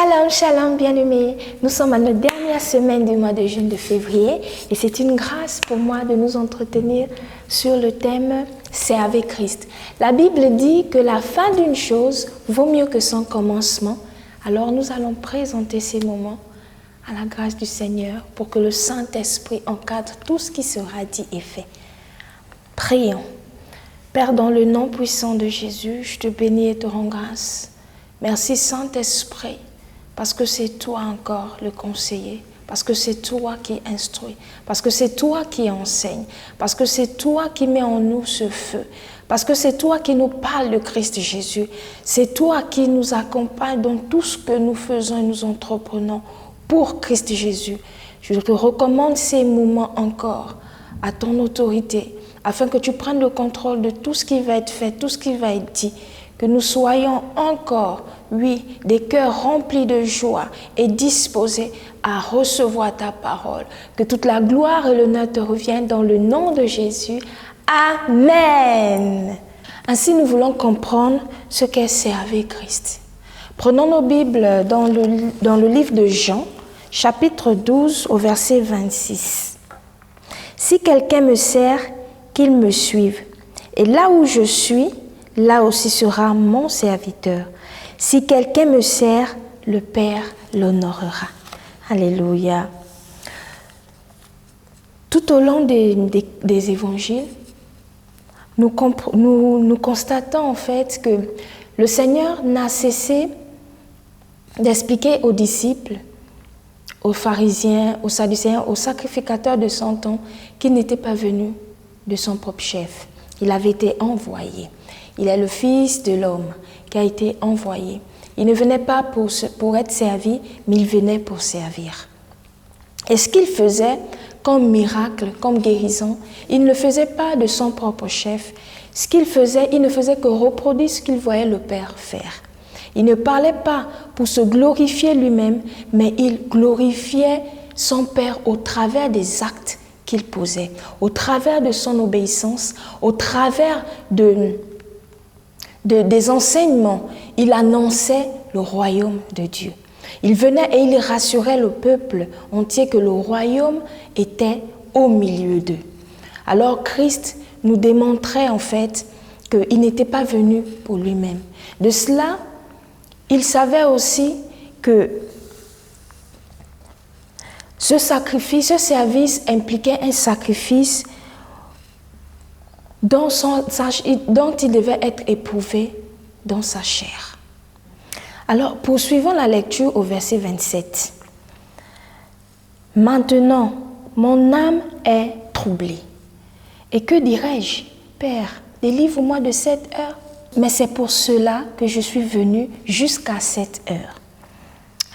Shalom, shalom bien-aimés. Nous sommes à notre dernière semaine du mois de juin de février et c'est une grâce pour moi de nous entretenir sur le thème « Servez Christ ». La Bible dit que la fin d'une chose vaut mieux que son commencement. Alors nous allons présenter ces moments à la grâce du Seigneur pour que le Saint-Esprit encadre tout ce qui sera dit et fait. Prions. Père, dans le nom puissant de Jésus, je te bénis et te rends grâce. Merci Saint-Esprit, parce que c'est toi encore le conseiller, parce que c'est toi qui instruis, parce que c'est toi qui enseigne, parce que c'est toi qui mets en nous ce feu, parce que c'est toi qui nous parle de Christ Jésus, c'est toi qui nous accompagne dans tout ce que nous faisons et nous entreprenons pour Christ Jésus. Je te recommande ces moments encore à ton autorité, afin que tu prennes le contrôle de tout ce qui va être fait, tout ce qui va être dit, que nous soyons encore, oui, des cœurs remplis de joie et disposés à recevoir ta parole. Que toute la gloire et l'honneur te reviennent dans le nom de Jésus. Amen. Ainsi, nous voulons comprendre ce qu'est servir Christ. Prenons nos Bibles dans le livre de Jean, chapitre 12, au verset 26. « Si quelqu'un me sert, qu'il me suive. Et là où je suis, là aussi sera mon serviteur. Si quelqu'un me sert, le Père l'honorera. » Alléluia. Tout au long des évangiles, nous constatons en fait que le Seigneur n'a cessé d'expliquer aux disciples, aux pharisiens, aux sadducéens, aux sacrificateurs de son temps, qu'il n'était pas venu de son propre chef. Il avait été envoyé. Il est le Fils de l'homme qui a été envoyé. Il ne venait pas pour être servi, mais il venait pour servir. Et ce qu'il faisait comme miracle, comme guérison, il ne le faisait pas de son propre chef. Ce qu'il faisait, il ne faisait que reproduire ce qu'il voyait le Père faire. Il ne parlait pas pour se glorifier lui-même, mais il glorifiait son Père au travers des actes qu'il posait, au travers de son obéissance, au travers des enseignements. Il annonçait le royaume de Dieu. Il venait et il rassurait le peuple entier que le royaume était au milieu d'eux. Alors Christ nous démontrait en fait qu'il n'était pas venu pour lui-même. De cela, il savait aussi que ce sacrifice, ce service impliquait un sacrifice dont il devait être éprouvé dans sa chair. Alors, poursuivons la lecture au verset 27. « Maintenant, mon âme est troublée. Et que dirais-je? Père, délivre-moi de cette heure. Mais c'est pour cela que je suis venu jusqu'à cette heure. »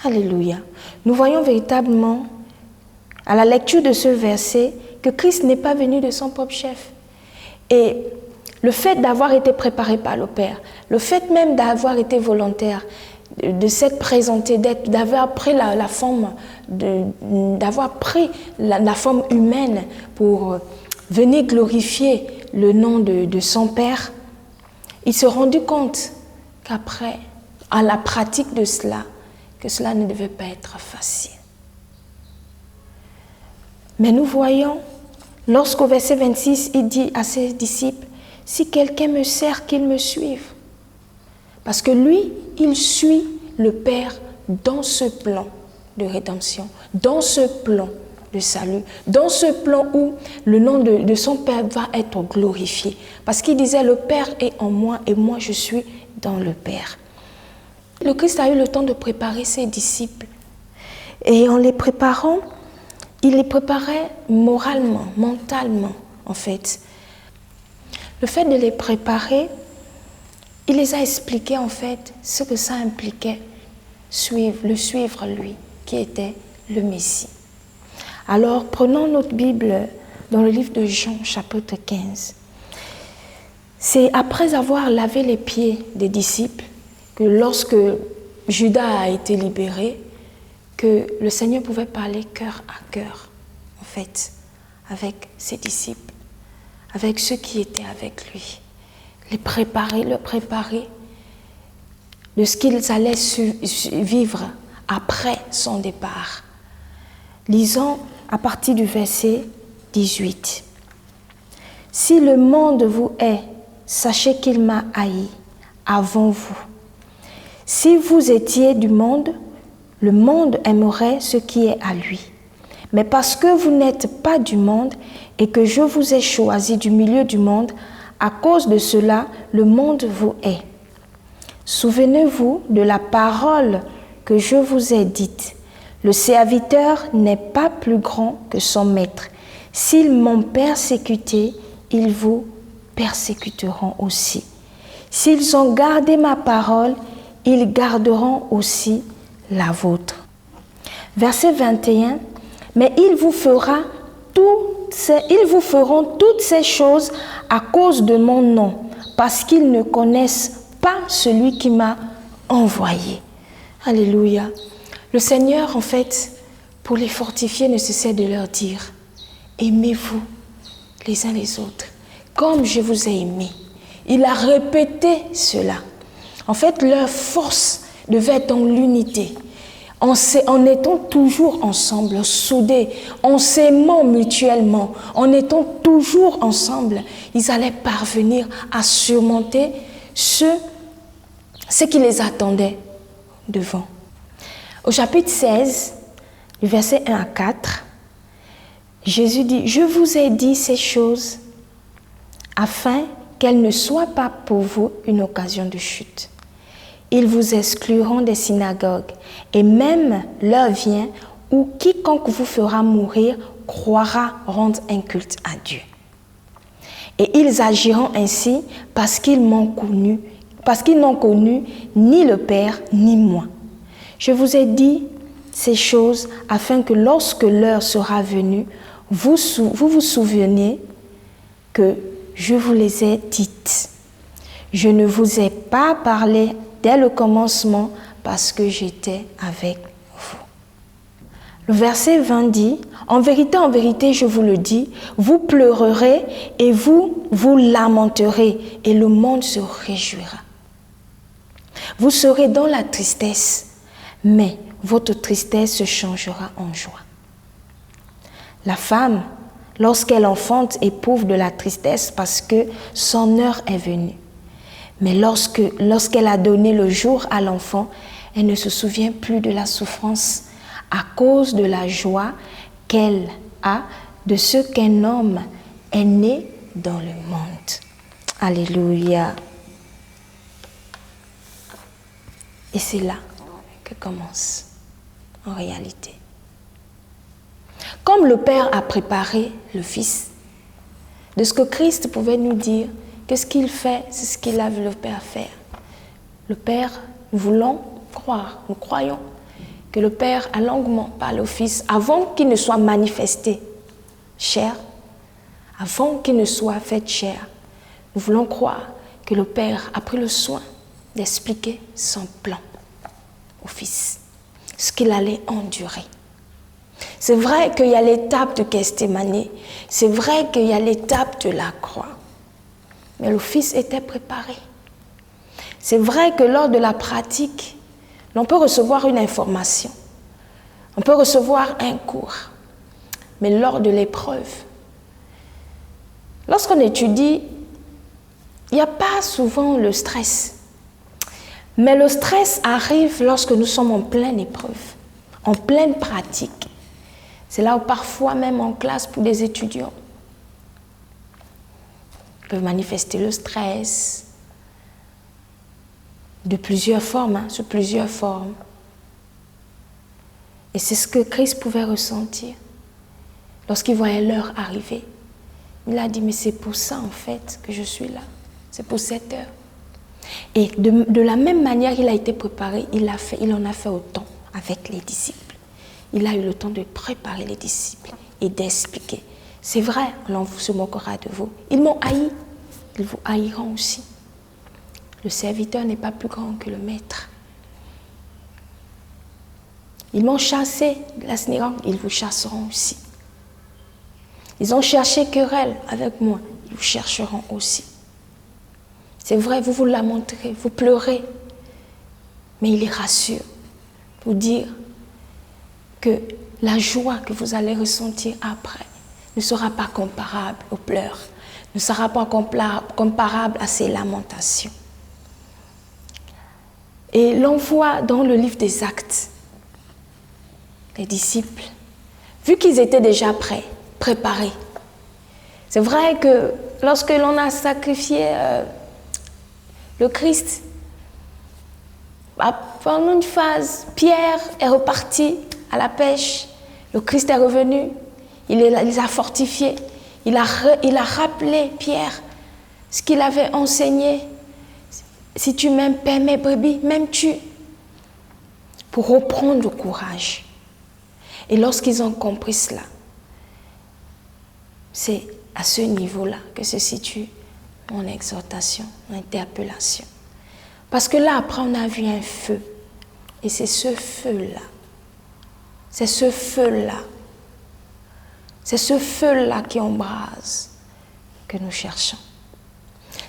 Alléluia. Nous voyons véritablement à la lecture de ce verset que Christ n'est pas venu de son propre chef. Et le fait d'avoir été préparé par le Père, le fait même d'avoir été volontaire, de s'être présenté, d'avoir pris la forme humaine pour venir glorifier le nom de son Père, il s'est rendu compte qu'après, à la pratique de cela, que cela ne devait pas être facile. Mais nous voyons, lorsqu'au verset 26, il dit à ses disciples, « Si quelqu'un me sert, qu'il me suive. » Parce que lui, il suit le Père dans ce plan de rédemption, dans ce plan de salut, dans ce plan où le nom de son Père va être glorifié. Parce qu'il disait, « Le Père est en moi et moi je suis dans le Père. » Le Christ a eu le temps de préparer ses disciples. Et en les préparant, il les préparait moralement, mentalement, en fait. Le fait de les préparer, il les a expliqués, en fait, ce que ça impliquait, le suivre lui, qui était le Messie. Alors, prenons notre Bible dans le livre de Jean, chapitre 15. C'est après avoir lavé les pieds des disciples que lorsque Judas a été libéré, que le Seigneur pouvait parler cœur à cœur, en fait, avec ses disciples, avec ceux qui étaient avec lui. Le préparer de ce qu'ils allaient vivre après son départ. Lisons à partir du verset 18. « Si le monde vous hait, sachez qu'il m'a haï avant vous. Si vous étiez du monde, le monde aimerait ce qui est à lui. Mais parce que vous n'êtes pas du monde et que je vous ai choisi du milieu du monde, à cause de cela, le monde vous hait. Souvenez-vous de la parole que je vous ai dite. Le serviteur n'est pas plus grand que son maître. S'ils m'ont persécuté, ils vous persécuteront aussi. S'ils ont gardé ma parole, ils garderont aussi la vôtre. » Verset 21. « Mais ils vous feront toutes ces choses à cause de mon nom, parce qu'ils ne connaissent pas celui qui m'a envoyé. » Alléluia. Le Seigneur, en fait, pour les fortifier, ne cessait de leur dire, « Aimez-vous les uns les autres, comme je vous ai aimés. » Il a répété cela. En fait, leur force devait être dans l'unité. En étant toujours ensemble, soudés, en s'aimant mutuellement, en étant toujours ensemble, ils allaient parvenir à surmonter ce qui les attendait devant. Au chapitre 16, du verset 1 à 4, Jésus dit « Je vous ai dit ces choses afin qu'elles ne soient pas pour vous une occasion de chute. Ils vous excluront des synagogues, et même l'heure vient où quiconque vous fera mourir croira rendre un culte à Dieu. Et ils agiront ainsi parce qu'ils n'ont connu ni le Père ni moi. Je vous ai dit ces choses afin que lorsque l'heure sera venue, vous vous souveniez que je vous les ai dites. Je ne vous ai pas parlé dès le commencement parce que j'étais avec vous. » Le verset 20 dit, « En vérité, je vous le dis, vous pleurerez et vous vous lamenterez et le monde se réjouira. Vous serez dans la tristesse, mais votre tristesse se changera en joie. La femme, lorsqu'elle enfante, éprouve de la tristesse parce que son heure est venue. Mais lorsqu'elle a donné le jour à l'enfant, elle ne se souvient plus de la souffrance à cause de la joie qu'elle a de ce qu'un homme est né dans le monde. » Alléluia. Et c'est là que commence, en réalité. Comme le Père a préparé le Fils, de ce que Christ pouvait nous dire, que ce qu'il fait, c'est ce qu'il a vu le Père faire. Le Père, nous voulons croire, nous croyons que le Père a longuement parlé au Fils avant qu'il ne soit manifesté chair, avant qu'il ne soit fait chair. Nous voulons croire que le Père a pris le soin d'expliquer son plan au Fils, ce qu'il allait endurer. C'est vrai qu'il y a l'étape de Gethsémane, c'est vrai qu'il y a l'étape de la croix, mais le Fils était préparé. C'est vrai que lors de la pratique, l'on peut recevoir une information, on peut recevoir un cours, mais lors de l'épreuve, lorsqu'on étudie, il n'y a pas souvent le stress. Mais le stress arrive lorsque nous sommes en pleine épreuve, en pleine pratique. C'est là où parfois même en classe pour des étudiants, ils peuvent manifester le stress de plusieurs formes, sous plusieurs formes. Et c'est ce que Christ pouvait ressentir lorsqu'il voyait l'heure arriver. Il a dit, mais c'est pour ça en fait que je suis là, c'est pour cette heure. Et de la même manière, il a été préparé, il en a fait autant avec les disciples. Il a eu le temps de préparer les disciples et d'expliquer. C'est vrai, l'on se moquera de vous. Ils m'ont haï, ils vous haïront aussi. Le serviteur n'est pas plus grand que le maître. Ils m'ont chassé de la synagogue, ils vous chasseront aussi. Ils ont cherché querelle avec moi, ils vous chercheront aussi. C'est vrai, vous vous lamenterez, vous pleurez, mais il les rassure. vous dire que la joie que vous allez ressentir après ne sera pas comparable aux pleurs, ne sera pas comparable à ces lamentations. Et l'on voit dans le livre des Actes, les disciples, vu qu'ils étaient déjà prêts, préparés. C'est vrai que lorsque l'on a sacrifié le Christ, pendant une phase, Pierre est reparti à la pêche, le Christ est revenu, il les a fortifiés, il a rappelé Pierre ce qu'il avait enseigné. Si tu m'aimes, paie mes brebis, m'aimes-tu? Pour reprendre le courage. Et lorsqu'ils ont compris cela, c'est à ce niveau-là que se situe mon exhortation, mon interpellation. Parce que là, après, on a vu un feu. Et c'est ce feu-là. C'est ce feu-là. C'est ce feu-là qui embrase que nous cherchons.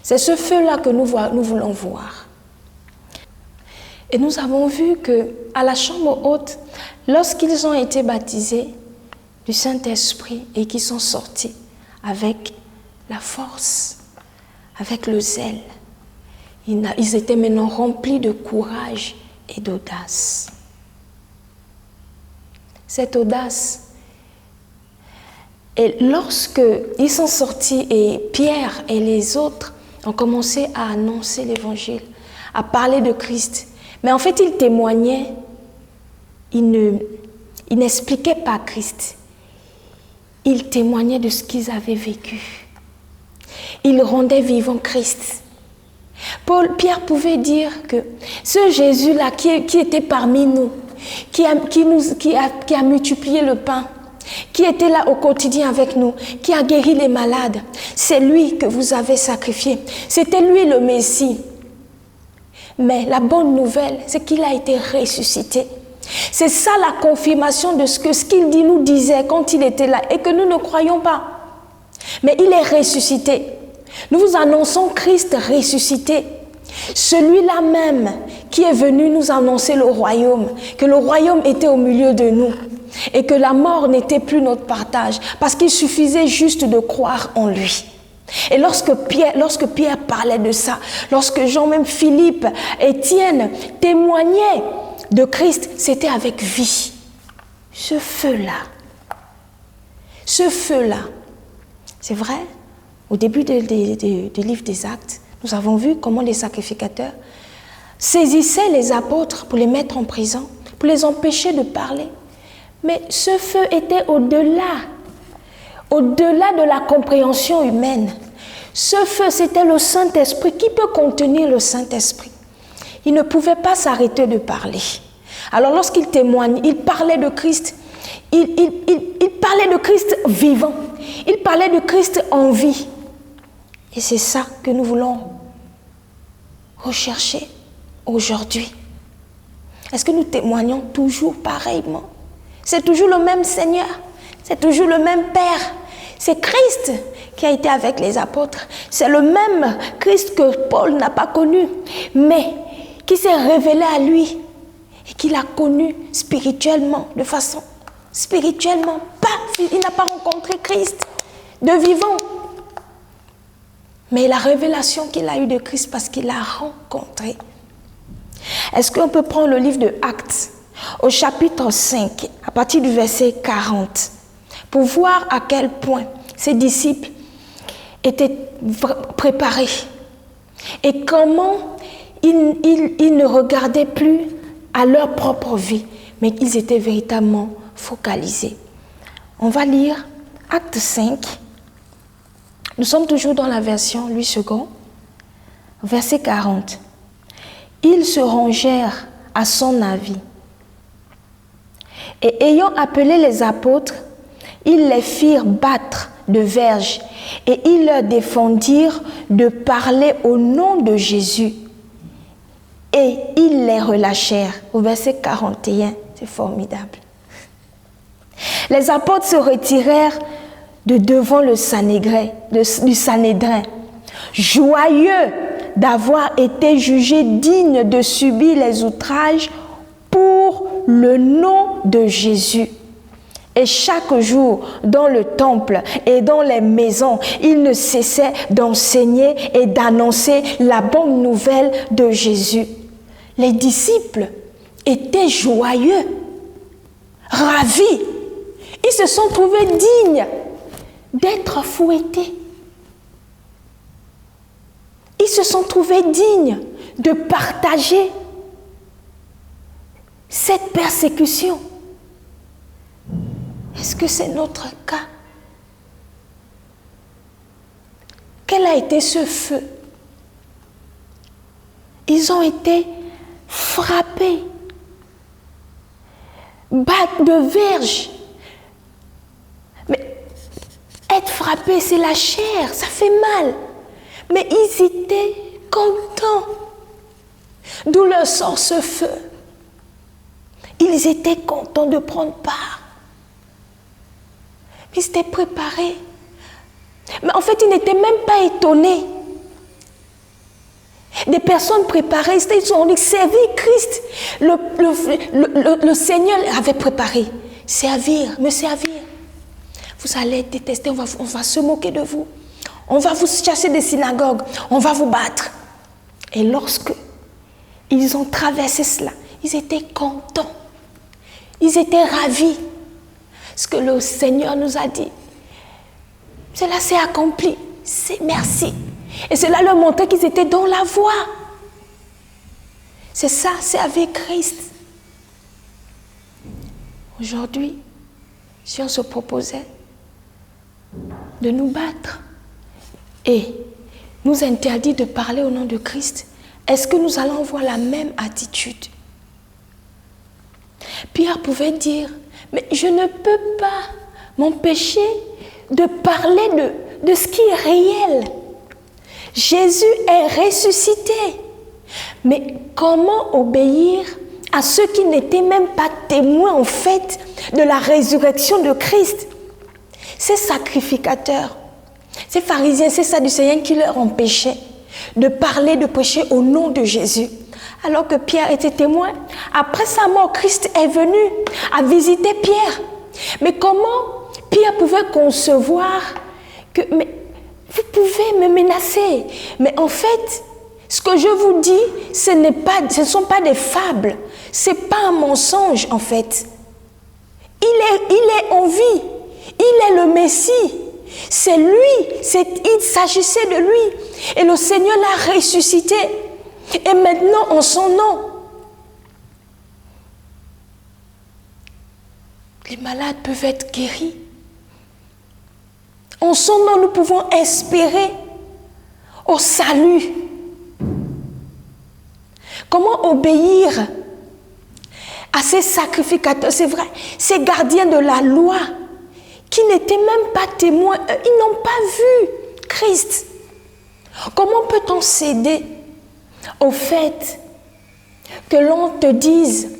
C'est ce feu-là que nous voulons voir. Et nous avons vu qu'à la chambre haute, lorsqu'ils ont été baptisés du Saint-Esprit et qu'ils sont sortis avec la force, avec le zèle, ils étaient maintenant remplis de courage et d'audace. Cette audace, et lorsque ils sont sortis et Pierre et les autres ont commencé à annoncer l'évangile, à parler de Christ, mais en fait ils témoignaient, ils n'expliquaient pas Christ, ils témoignaient de ce qu'ils avaient vécu. Ils rendaient vivant Christ. Pierre pouvait dire que ce Jésus-là qui était parmi nous, qui a multiplié le pain, qui était là au quotidien avec nous, qui a guéri les malades, c'est lui que vous avez sacrifié. C'était lui le Messie. Mais la bonne nouvelle, c'est qu'il a été ressuscité. C'est ça la confirmation de ce qu'il nous disait quand il était là et que nous ne croyons pas. Mais il est ressuscité. Nous vous annonçons Christ ressuscité. Celui-là même qui est venu nous annoncer le royaume, que le royaume était au milieu de nous et que la mort n'était plus notre partage parce qu'il suffisait juste de croire en lui. Et lorsque Pierre parlait de ça, lorsque Jean, même Philippe, Étienne témoignaient de Christ, c'était avec vie. Ce feu-là, c'est vrai, au début du livre des Actes, nous avons vu comment les sacrificateurs saisissaient les apôtres pour les mettre en prison, pour les empêcher de parler. Mais ce feu était au-delà de la compréhension humaine. Ce feu, c'était le Saint-Esprit. Qui peut contenir le Saint-Esprit? Il ne pouvait pas s'arrêter de parler. Alors lorsqu'il témoigne, il parlait de Christ. Il parlait de Christ vivant. Il parlait de Christ en vie. Et c'est ça que nous voulons rechercher aujourd'hui. Est-ce que nous témoignons toujours pareillement? C'est toujours le même Seigneur. C'est toujours le même Père. C'est Christ qui a été avec les apôtres. C'est le même Christ que Paul n'a pas connu, mais qui s'est révélé à lui et qu'il a connu spirituellement, de façon spirituellement. Il n'a pas rencontré Christ de vivant. Mais la révélation qu'il a eue de Christ parce qu'il l'a rencontré. Est-ce qu'on peut prendre le livre de Actes au chapitre 5, à partir du verset 40, pour voir à quel point ses disciples étaient préparés et comment ils ne regardaient plus à leur propre vie, mais qu'ils étaient véritablement focalisés. On va lire Acte 5. Nous sommes toujours dans la version Louis II, verset 40. Ils se rangèrent à son avis. Et ayant appelé les apôtres, ils les firent battre de verges et ils leur défendirent de parler au nom de Jésus. Et ils les relâchèrent. Au verset 41, c'est formidable. Les apôtres se retirèrent de devant le du Sanhédrin, joyeux d'avoir été jugés dignes de subir les outrages pour le nom de Jésus. Et chaque jour, dans le temple et dans les maisons, il ne cessait d'enseigner et d'annoncer la bonne nouvelle de Jésus. Les disciples étaient joyeux, ravis. Ils se sont trouvés dignes d'être fouettés. Ils se sont trouvés dignes de partager cette persécution. Est-ce que c'est notre cas? Quel a été ce feu? Ils ont été frappés, battus de verges. Mais être frappé, c'est la chair, ça fait mal. Mais ils étaient contents. D'où leur sort ce feu. Ils étaient contents de prendre part. Ils s'étaient préparés. Mais en fait, ils n'étaient même pas étonnés. Des personnes préparées, ils ont servi Christ. Le Seigneur avait préparé. Me servir. Vous allez être détestés, on va se moquer de vous. On va vous chasser des synagogues, on va vous battre. Et lorsque ils ont traversé cela, ils étaient contents. Ils étaient ravis. Ce que le Seigneur nous a dit, cela s'est accompli. C'est merci. Et cela leur montrait qu'ils étaient dans la voie. C'est ça, c'est avec Christ. Aujourd'hui, si on se proposait de nous battre et nous interdit de parler au nom de Christ, est-ce que nous allons avoir la même attitude? Pierre pouvait dire, mais je ne peux pas m'empêcher de parler de ce qui est réel. Jésus est ressuscité. Mais comment obéir à ceux qui n'étaient même pas témoins en fait de la résurrection de Christ? Ces sacrificateurs, ces pharisiens, ces sadducéens qui leur empêchaient de parler, de prêcher au nom de Jésus. Alors que Pierre était témoin, après sa mort, Christ est venu à visiter Pierre. Mais comment Pierre pouvait concevoir que, mais vous pouvez me menacer, mais en fait, ce que je vous dis, ce ne sont pas des fables, ce n'est pas un mensonge en fait. Il est en vie, il est le Messie, c'est lui, il s'agissait de lui. Et le Seigneur l'a ressuscité. Et maintenant, en son nom, les malades peuvent être guéris. En son nom, nous pouvons espérer au salut. Comment obéir à ces sacrificateurs, c'est vrai, ces gardiens de la loi qui n'étaient même pas témoins, ils n'ont pas vu Christ. Comment peut-on céder au fait que l'on te dise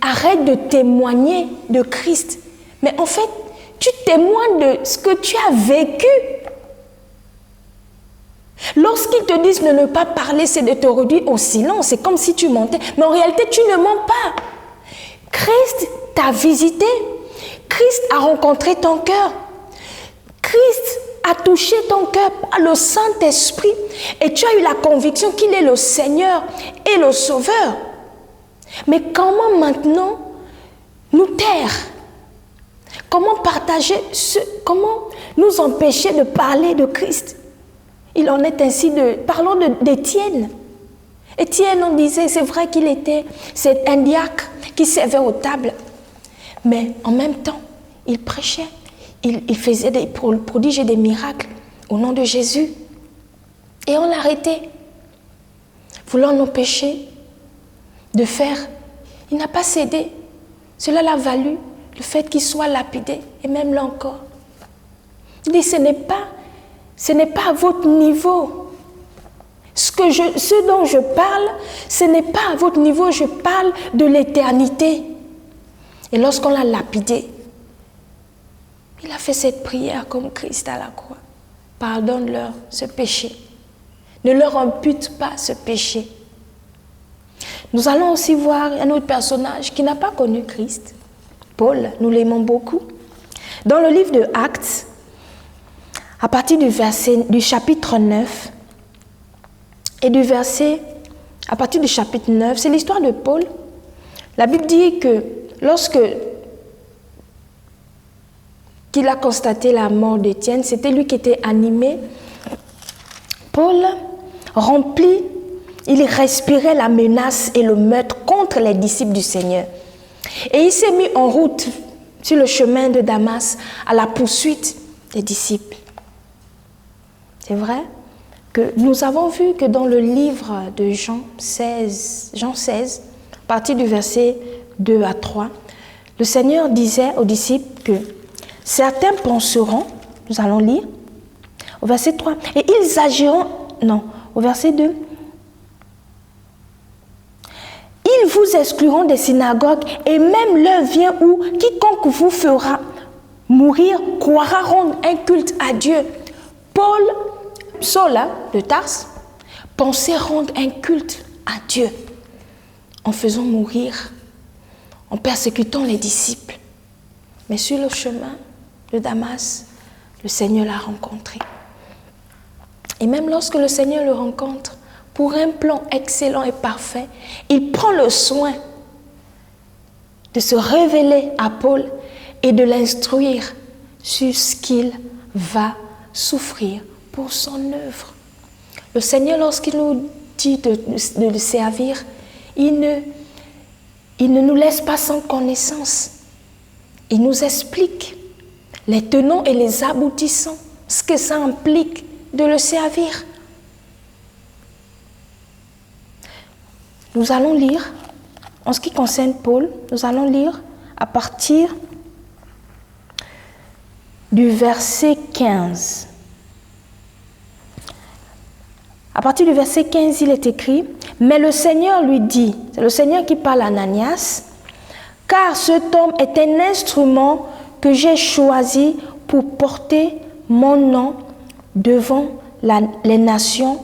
arrête de témoigner de Christ, mais en fait tu témoignes de ce que tu as vécu. Lorsqu'ils te disent de ne pas parler, c'est de te réduire au silence, c'est comme si tu mentais, mais en réalité tu ne mens pas. Christ t'a visité, Christ a rencontré ton cœur, Christ a touché ton cœur par le Saint-Esprit et tu as eu la conviction qu'il est le Seigneur et le Sauveur. Mais comment maintenant nous taire? Comment partager comment nous empêcher de parler de Christ? Il en est ainsi parlons d'Étienne. Étienne, on disait, c'est vrai c'est un diacre qui servait aux tables. Mais en même temps, il prêchait. Il faisait des prodiges et des miracles au nom de Jésus. Et on l'a arrêté, voulant l'empêcher de faire. Il n'a pas cédé. Cela l'a valu le fait qu'il soit lapidé. Et même là encore. Il dit, ce n'est pas à votre niveau. Ce dont je parle, ce n'est pas à votre niveau. Je parle de l'éternité. Et lorsqu'on l'a lapidé, il a fait cette prière comme Christ à la croix. Pardonne-leur ce péché. Ne leur impute pas ce péché. Nous allons aussi voir un autre personnage qui n'a pas connu Christ. Paul, nous l'aimons beaucoup. Dans le livre de Actes, à partir du chapitre 9, et à partir du chapitre 9, c'est l'histoire de Paul. La Bible dit que lorsque qu'il a constaté la mort d'Étienne, c'était lui qui était animé. Paul, rempli, il respirait la menace et le meurtre contre les disciples du Seigneur. Et il s'est mis en route sur le chemin de Damas à la poursuite des disciples. C'est vrai que nous avons vu que dans le livre de Jean 16, à partir du verset 2 à 3, le Seigneur disait aux disciples que certains penseront, nous allons lire, au verset 3, et ils agiront, au verset 2, ils vous excluront des synagogues et même l'heure vient où quiconque vous fera mourir croira rendre un culte à Dieu. Saul de Tarse pensait rendre un culte à Dieu en faisant mourir, en persécutant les disciples. Mais sur le chemin de Damas, le Seigneur l'a rencontré. Et même lorsque le Seigneur le rencontre, pour un plan excellent et parfait, il prend le soin de se révéler à Paul et de l'instruire sur ce qu'il va souffrir pour son œuvre. Le Seigneur, lorsqu'il nous dit de le servir, il ne nous laisse pas sans connaissance. Il nous explique les tenants et les aboutissants, ce que ça implique de le servir. Nous allons lire, en ce qui concerne Paul, nous allons lire à partir du verset 15. À partir du verset 15, il est écrit, « Mais le Seigneur lui dit, c'est le Seigneur qui parle à Ananias, « Car cet homme est un instrument que j'ai choisi pour porter mon nom devant les nations,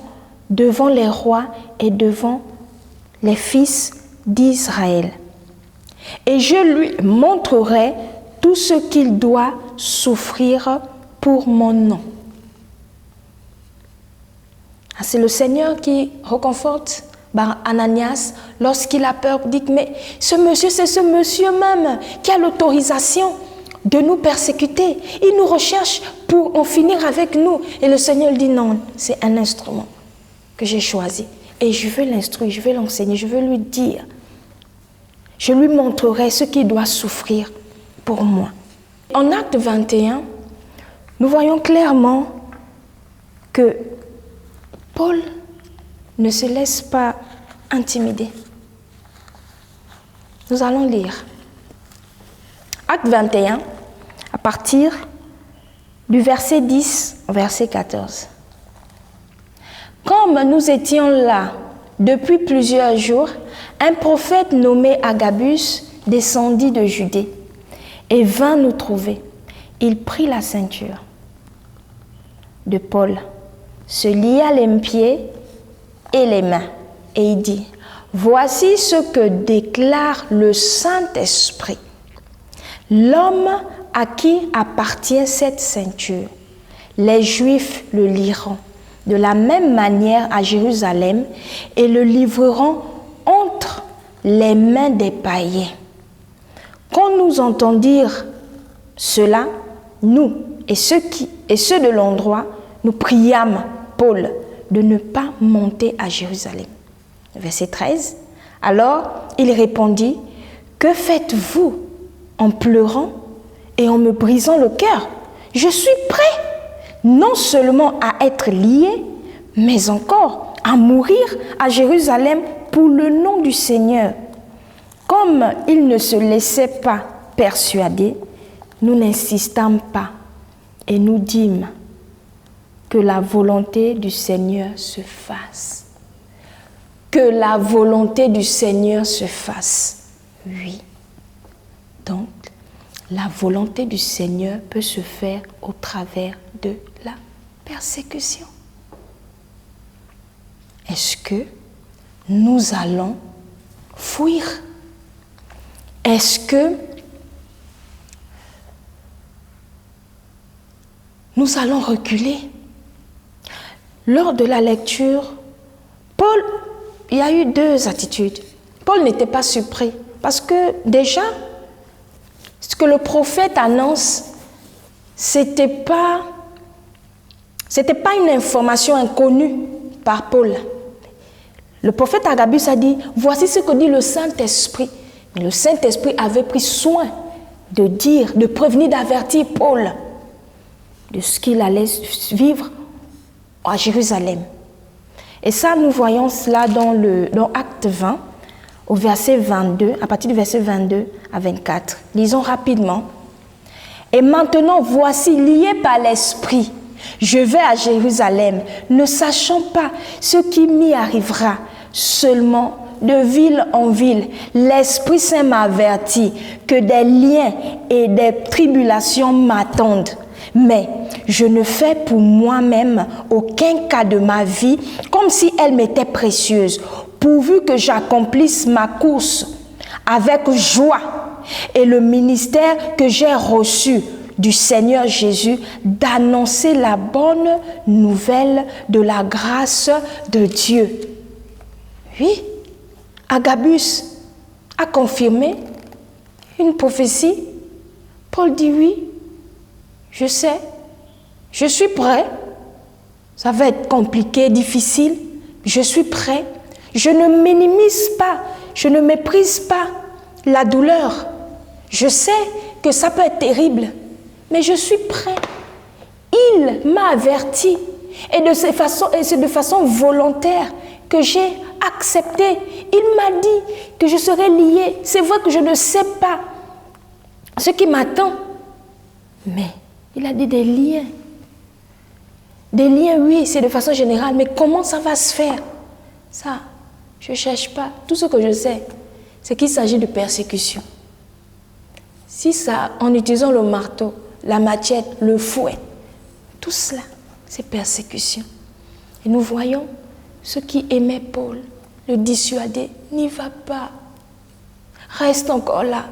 devant les rois et devant les fils d'Israël. Et je lui montrerai tout ce qu'il doit souffrir pour mon nom. » C'est le Seigneur qui réconforte Ananias lorsqu'il a peur. Il dit, mais ce monsieur, c'est ce monsieur même qui a l'autorisation de nous persécuter. Il nous recherche pour en finir avec nous. Et le Seigneur dit, non, c'est un instrument que j'ai choisi. Et je veux l'instruire, je veux l'enseigner, je veux lui dire. Je lui montrerai ce qu'il doit souffrir pour moi. En Acte 21, nous voyons clairement que Paul ne se laisse pas intimider. Nous allons lire. Acte 21, à partir du verset 10 au verset 14. Comme nous étions là depuis plusieurs jours, un prophète nommé Agabus descendit de Judée et vint nous trouver. Il prit la ceinture de Paul, se lia les pieds et les mains et il dit, « Voici ce que déclare le Saint-Esprit. L'homme à qui appartient cette ceinture, les Juifs le liront de la même manière à Jérusalem et le livreront entre les mains des païens. » Quand nous entendirent cela, nous et ceux de l'endroit, nous priâmes Paul de ne pas monter à Jérusalem. Verset 13. Alors il répondit, « Que faites-vous en pleurant et en me brisant le cœur? Je suis prêt non seulement à être lié, mais encore à mourir à Jérusalem pour le nom du Seigneur. » Comme il ne se laissait pas persuader, nous n'insistâmes pas et nous dîmes que la volonté du Seigneur se fasse. Que la volonté du Seigneur se fasse. Oui. Donc, la volonté du Seigneur peut se faire au travers de la persécution. Est-ce que nous allons fuir? Est-ce que nous allons reculer? Lors de la lecture, Paul, il y a eu deux attitudes. Paul n'était pas surpris parce que déjà, ce que le prophète annonce, c'était pas une information inconnue par Paul. Le prophète Agabus a dit, voici ce que dit le Saint-Esprit. Mais le Saint-Esprit avait pris soin de dire, de prévenir, d'avertir Paul de ce qu'il allait vivre à Jérusalem. Et ça, nous voyons cela dans Acte 20, au verset 22, à partir du verset 22 à 24. Lisons rapidement. Et maintenant, voici, lié par l'Esprit, je vais à Jérusalem, ne sachant pas ce qui m'y arrivera, seulement de ville en ville. L'Esprit Saint m'avertit que des liens et des tribulations m'attendent. Mais je ne fais pour moi-même aucun cas de ma vie comme si elle m'était précieuse, pourvu que j'accomplisse ma course avec joie et le ministère que j'ai reçu du Seigneur Jésus d'annoncer la bonne nouvelle de la grâce de Dieu. Oui, Agabus a confirmé une prophétie. Paul dit oui, je sais, je suis prêt. Ça va être compliqué, difficile. Je suis prêt. Je ne minimise pas, je ne méprise pas la douleur. Je sais que ça peut être terrible, mais je suis prêt. Il m'a averti et c'est de façon volontaire que j'ai accepté. Il m'a dit que je serais lié. C'est vrai que je ne sais pas ce qui m'attend, mais il a dit des liens. Des liens, oui, c'est de façon générale, mais comment ça va se faire? Ça, je ne cherche pas. Tout ce que je sais, c'est qu'il s'agit de persécution. Si ça, en utilisant le marteau, la machette, le fouet, tout cela, c'est persécution. Et nous voyons ceux qui aimaient Paul le dissuader. N'y va pas. Reste encore là.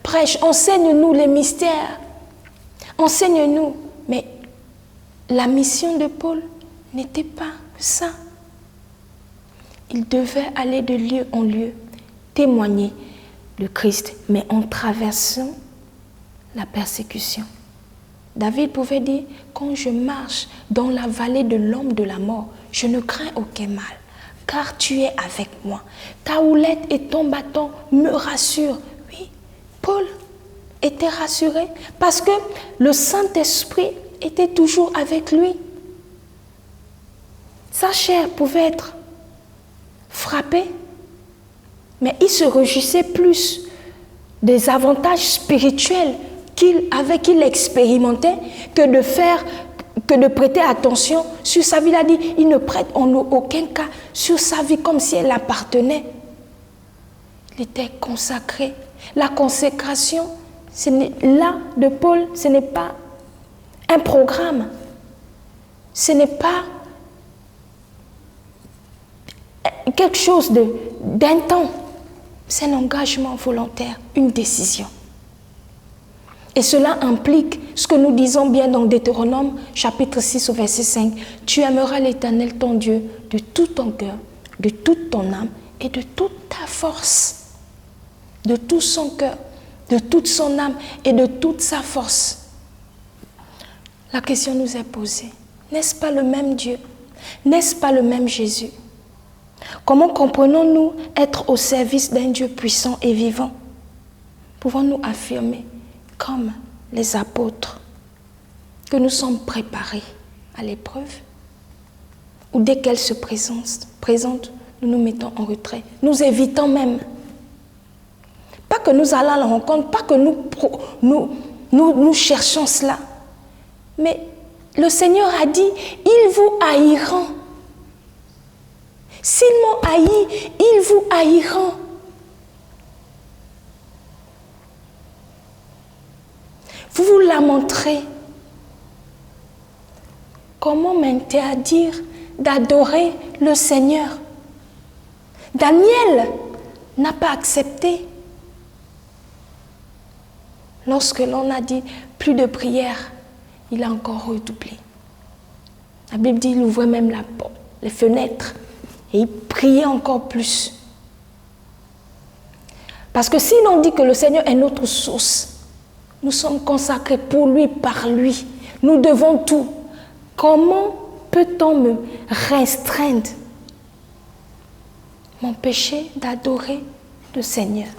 Prêche, enseigne-nous les mystères. Enseigne-nous. Mais la mission de Paul n'était pas ça. Il devait aller de lieu en lieu, témoigner le Christ, mais en traversant la persécution. David pouvait dire, quand je marche dans la vallée de l'ombre de la mort, je ne crains aucun mal, car tu es avec moi. Ta houlette et ton bâton me rassurent. Oui, Paul était rassuré parce que le Saint-Esprit était toujours avec lui. Sa chair pouvait être frappée, mais il se réjouissait plus des avantages spirituels qu'il expérimentait que de prêter attention sur sa vie. Il a dit, il ne prête en aucun cas sur sa vie comme si elle appartenait. Il était consacré. La consécration, là de Paul, ce n'est pas un programme. Ce n'est pas quelque chose d'un temps. C'est un engagement volontaire, une décision. Et cela implique ce que nous disons bien dans Deutéronome, chapitre 6 au verset 5. Tu aimeras l'Éternel ton Dieu de tout ton cœur, de toute ton âme et de toute ta force. De tout son cœur, de toute son âme et de toute sa force. La question nous est posée. N'est-ce pas le même Dieu? N'est-ce pas le même Jésus? Comment comprenons-nous être au service d'un Dieu puissant et vivant? Pouvons-nous affirmer, comme les apôtres, que nous sommes préparés à l'épreuve? Ou dès qu'elle se présente, nous nous mettons en retrait, nous évitons même. Pas que nous allons à la rencontre, pas que nous cherchons cela. Mais le Seigneur a dit, ils vous haïront. S'ils m'ont haï, ils vous haïront. Vous vous lamenterez. Comment m'interdire d'adorer le Seigneur? Daniel n'a pas accepté. Lorsque l'on a dit plus de prière, il a encore redoublé. La Bible dit qu'il ouvrait même la porte, les fenêtres, et il priait encore plus. Parce que si l'on dit que le Seigneur est notre source, nous sommes consacrés pour lui, par lui. Nous devons tout. Comment peut-on me restreindre, m'empêcher d'adorer le Seigneur?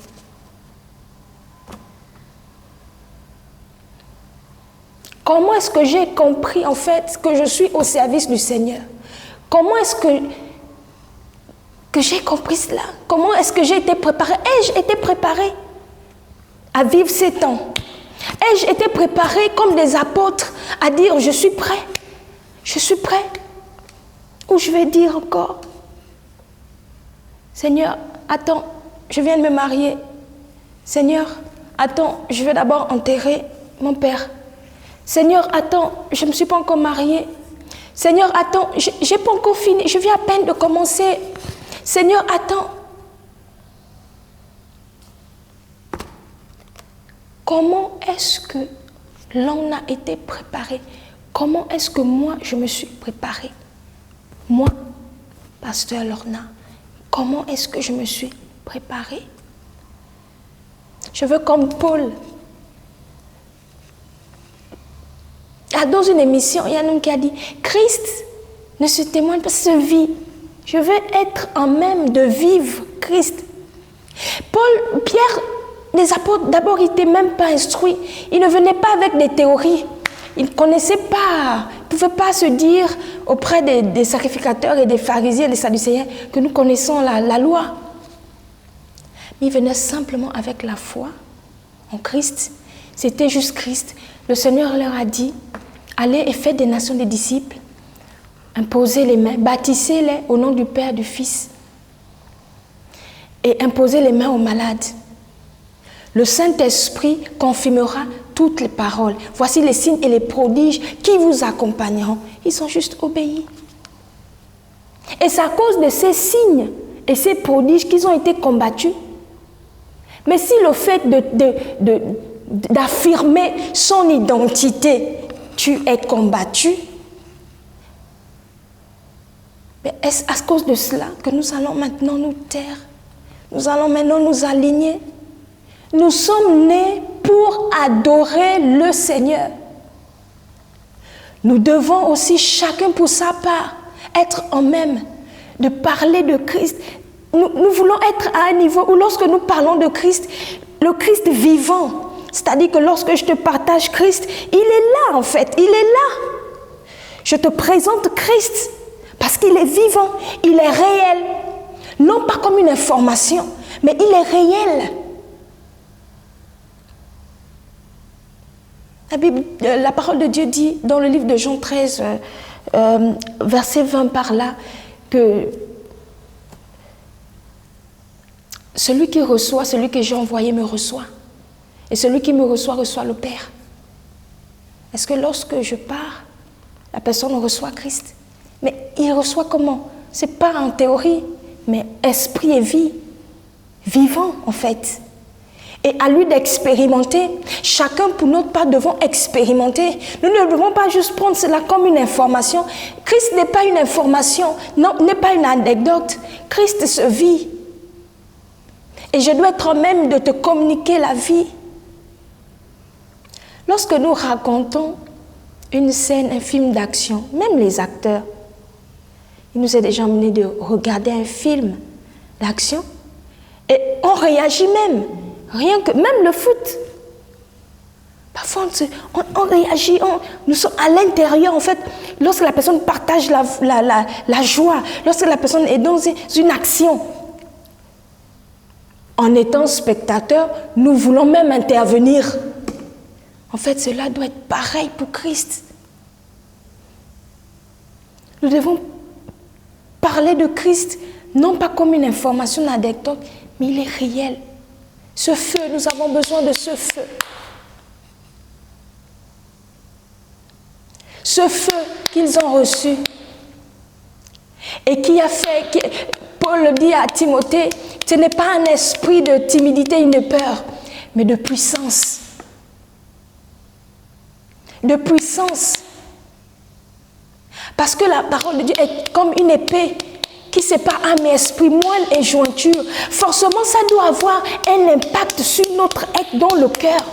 Comment est-ce que j'ai compris en fait que je suis au service du Seigneur? Comment est-ce que j'ai compris cela? Comment est-ce que j'ai été préparée? Ai-je été préparée à vivre ces temps? Ai-je été préparée comme des apôtres à dire je suis prêt? Je suis prêt? Ou je vais dire encore, Seigneur, attends, je viens de me marier. Seigneur, attends, je vais d'abord enterrer mon père. Seigneur, attends, je ne me suis pas encore mariée. Seigneur, attends, je n'ai pas encore fini, je viens à peine de commencer. Seigneur, attends. Comment est-ce que l'on a été préparé? Comment est-ce que moi, je me suis préparée? Moi, pasteur Lorna, comment est-ce que je me suis préparée? Je veux comme Paul. Dans une émission, il y a un homme qui a dit, Christ ne se témoigne pas, se vit. Je veux être en même de vivre Christ. Paul, Pierre, les apôtres, d'abord, ils n'étaient même pas instruits. Ils ne venaient pas avec des théories. Ils ne connaissaient pas, ils ne pouvaient pas se dire auprès des sacrificateurs et des pharisiens et des sadducéens que nous connaissons la loi. Mais ils venaient simplement avec la foi en Christ. C'était juste Christ. Le Seigneur leur a dit, allez et faites des nations des disciples, imposez les mains, baptisez-les au nom du Père, du Fils, et imposez les mains aux malades. Le Saint-Esprit confirmera toutes les paroles. Voici les signes et les prodiges qui vous accompagneront. Ils ont juste obéi. Et c'est à cause de ces signes et ces prodiges qu'ils ont été combattus. Mais si le fait d'affirmer son identité, tu es combattu, mais est-ce à cause de cela que nous allons maintenant nous taire? Nous allons maintenant nous aligner? Nous sommes nés pour adorer le Seigneur. Nous devons aussi, chacun pour sa part, être en même de parler de Christ. Nous voulons être à un niveau où lorsque nous parlons de Christ, le Christ vivant, c'est-à-dire que lorsque je te partage Christ, il est là en fait, il est là. Je te présente Christ parce qu'il est vivant, il est réel. Non pas comme une information, mais il est réel. La parole de Dieu dit dans le livre de Jean 13, verset 20 par là, que celui qui reçoit, celui que j'ai envoyé me reçoit. Et celui qui me reçoit, reçoit le Père. Est-ce que lorsque je pars, la personne reçoit Christ? Mais il reçoit comment? Ce n'est pas en théorie, mais esprit et vie. Vivant en fait. Et à lui d'expérimenter. Chacun pour notre part devons expérimenter. Nous ne devons pas juste prendre cela comme une information. Christ n'est pas une information, non, n'est pas une anecdote. Christ se vit. Et je dois être même de te communiquer la vie. Lorsque nous racontons une scène, un film d'action, même les acteurs, il nous est déjà amené de regarder un film d'action et on réagit même. Rien que, même le foot. Parfois, on réagit, nous sommes à l'intérieur, en fait, lorsque la personne partage la joie, lorsque la personne est dans une action. En étant spectateur, nous voulons même intervenir. En fait, cela doit être pareil pour Christ. Nous devons parler de Christ, non pas comme une information anecdote, mais il est réel. Ce feu, nous avons besoin de ce feu. Ce feu qu'ils ont reçu et qui a fait, Paul le dit à Timothée, Ce n'est pas un esprit de timidité et de peur, mais de puissance. De puissance. Parce que la parole de Dieu est comme une épée qui sépare âme et esprit, moelle et jointure. Forcément, ça doit avoir un impact sur notre être dans le cœur.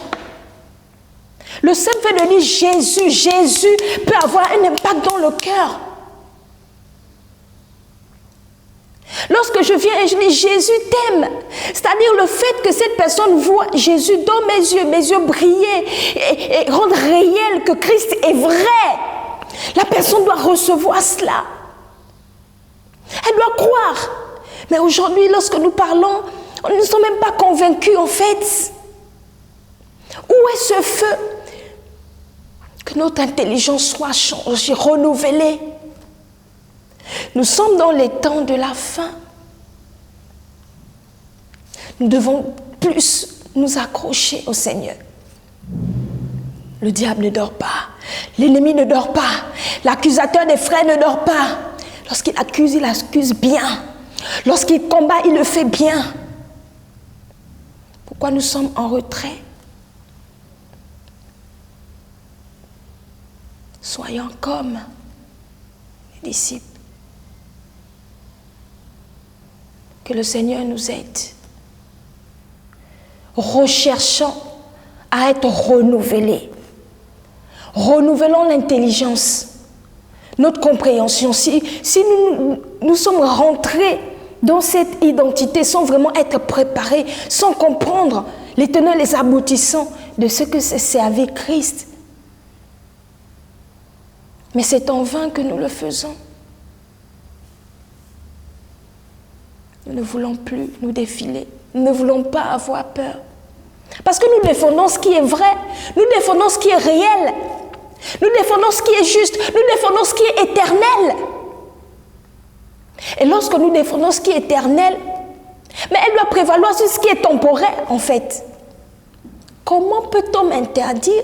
Le simple fait de dire Jésus peut avoir un impact dans le cœur. Lorsque je viens et je dis Jésus t'aime, c'est-à-dire le fait que cette personne voit Jésus dans mes yeux briller et rendre réel que Christ est vrai, la personne doit recevoir cela. Elle doit croire. Mais aujourd'hui, lorsque nous parlons, nous ne sommes même pas convaincus en fait. Où est ce feu? Que notre intelligence soit changée, renouvelée. Nous sommes dans les temps de la fin. Nous devons plus nous accrocher au Seigneur. Le diable ne dort pas. L'ennemi ne dort pas. L'accusateur des frères ne dort pas. Lorsqu'il accuse, il accuse bien. Lorsqu'il combat, il le fait bien. Pourquoi nous sommes en retrait? Soyons comme les disciples. Que le Seigneur nous aide. Recherchons à être renouvelés. Renouvelons l'intelligence, notre compréhension. Si nous sommes rentrés dans cette identité sans vraiment être préparés, sans comprendre les tenants et les aboutissants de ce que c'est servir Christ, mais c'est en vain que nous le faisons. Nous ne voulons plus nous défiler. Nous ne voulons pas avoir peur. Parce que nous défendons ce qui est vrai. Nous défendons ce qui est réel. Nous défendons ce qui est juste. Nous défendons ce qui est éternel. Et lorsque nous défendons ce qui est éternel, mais elle doit prévaloir sur ce qui est temporaire, en fait. Comment peut-on m'interdire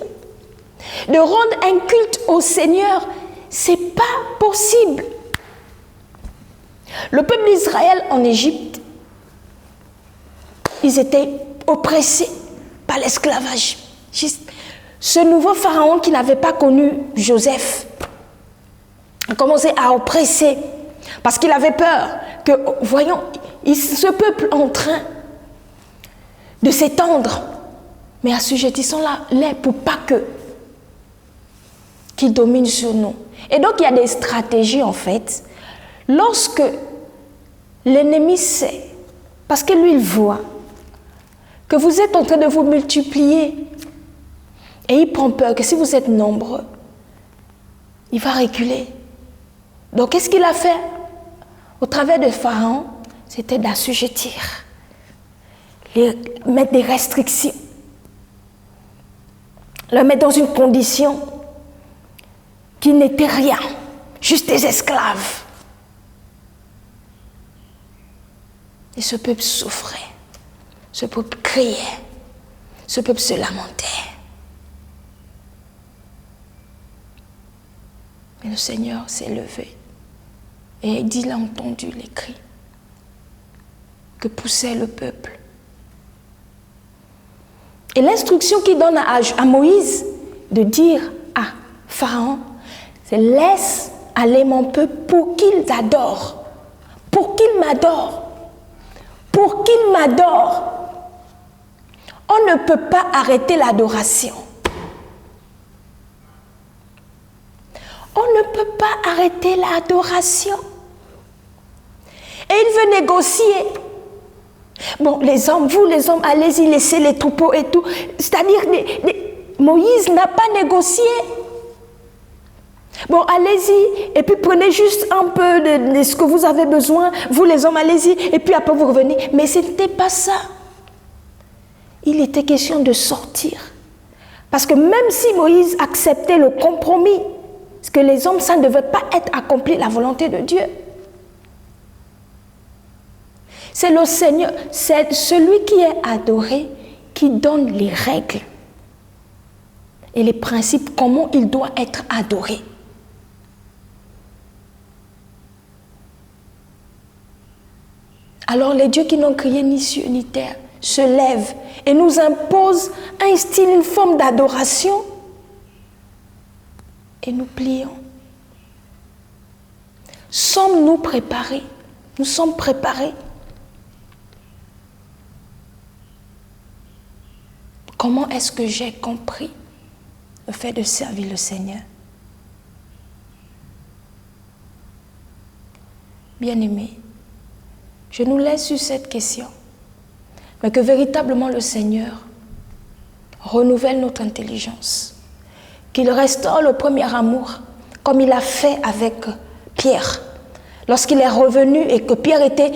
de rendre un culte au Seigneur? C'est pas possible. Le peuple d'Israël en Égypte, ils étaient oppressés par l'esclavage. Ce nouveau pharaon qui n'avait pas connu Joseph a commencé à oppresser parce qu'il avait peur que, voyons, ce peuple en train de s'étendre, mais assujettissons-les pour pas qu'ils dominent sur nous. Et donc il y a des stratégies en fait. Lorsque l'ennemi sait, parce que lui il voit, que vous êtes en train de vous multiplier, et il prend peur que si vous êtes nombreux, il va reculer. Donc qu'est-ce qu'il a fait? Au travers de Pharaon, c'était d'assujettir, mettre des restrictions, le mettre dans une condition qui n'était rien, juste des esclaves. Et ce peuple souffrait, ce peuple criait, ce peuple se lamentait. Mais le Seigneur s'est levé et il a entendu les cris que poussait le peuple. Et l'instruction qu'il donne à Moïse de dire à Pharaon, c'est « Laisse aller mon peuple pour qu'il t'adore, pour qu'il m'adore. Pour qu'il m'adore. » On ne peut pas arrêter l'adoration. On ne peut pas arrêter l'adoration. Et il veut négocier. Bon, les hommes, vous les hommes, allez-y, laissez les troupeaux et tout. C'est-à-dire, Moïse n'a pas négocié. Bon, allez-y, et puis prenez juste un peu de ce que vous avez besoin. Vous les hommes, allez-y, et puis après vous revenez. Mais ce n'était pas ça. Il était question de sortir. Parce que même si Moïse acceptait le compromis, parce que les hommes, ça ne devait pas être accompli la volonté de Dieu. C'est le Seigneur, c'est celui qui est adoré, qui donne les règles et les principes, comment il doit être adoré. alors les dieux qui n'ont créé ni cieux ni terre se lèvent et nous imposent un style, une forme d'adoration et nous plions. Sommes-nous préparés? Nous sommes préparés. Comment est-ce que j'ai compris le fait de servir le Seigneur? Bien-aimés, je nous laisse sur cette question, mais que véritablement le Seigneur renouvelle notre intelligence, qu'il restaure le premier amour, comme il a fait avec Pierre. Lorsqu'il est revenu et que Pierre était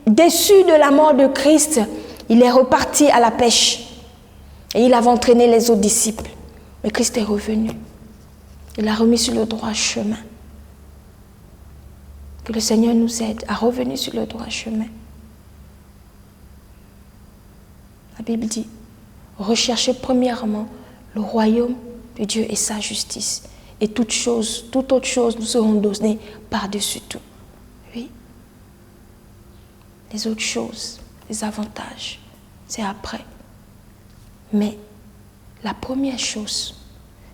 déçu de la mort de Christ, il est reparti à la pêche et il avait entraîné les autres disciples. Mais Christ est revenu. Il l'a remis sur le droit chemin. Que le Seigneur nous aide à revenir sur le droit chemin. La Bible dit, recherchez premièrement le royaume de Dieu et sa justice. Et toute autre chose nous seront données par-dessus tout. Oui. Les autres choses, les avantages, c'est après. Mais la première chose,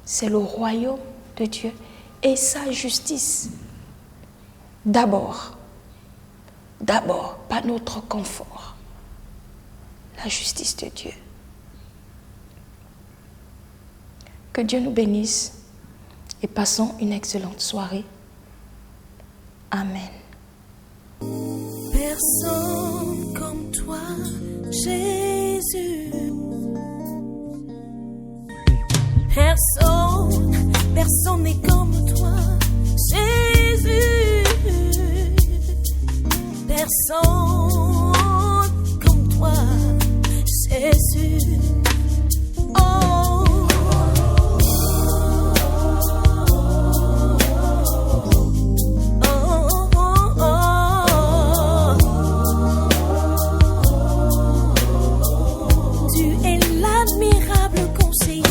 c'est le royaume de Dieu et sa justice. D'abord, pas notre confort, la justice de Dieu. Que Dieu nous bénisse et passons une excellente soirée. Amen. Personne comme toi, Jésus. Personne n'est comme toi, Jésus. Personne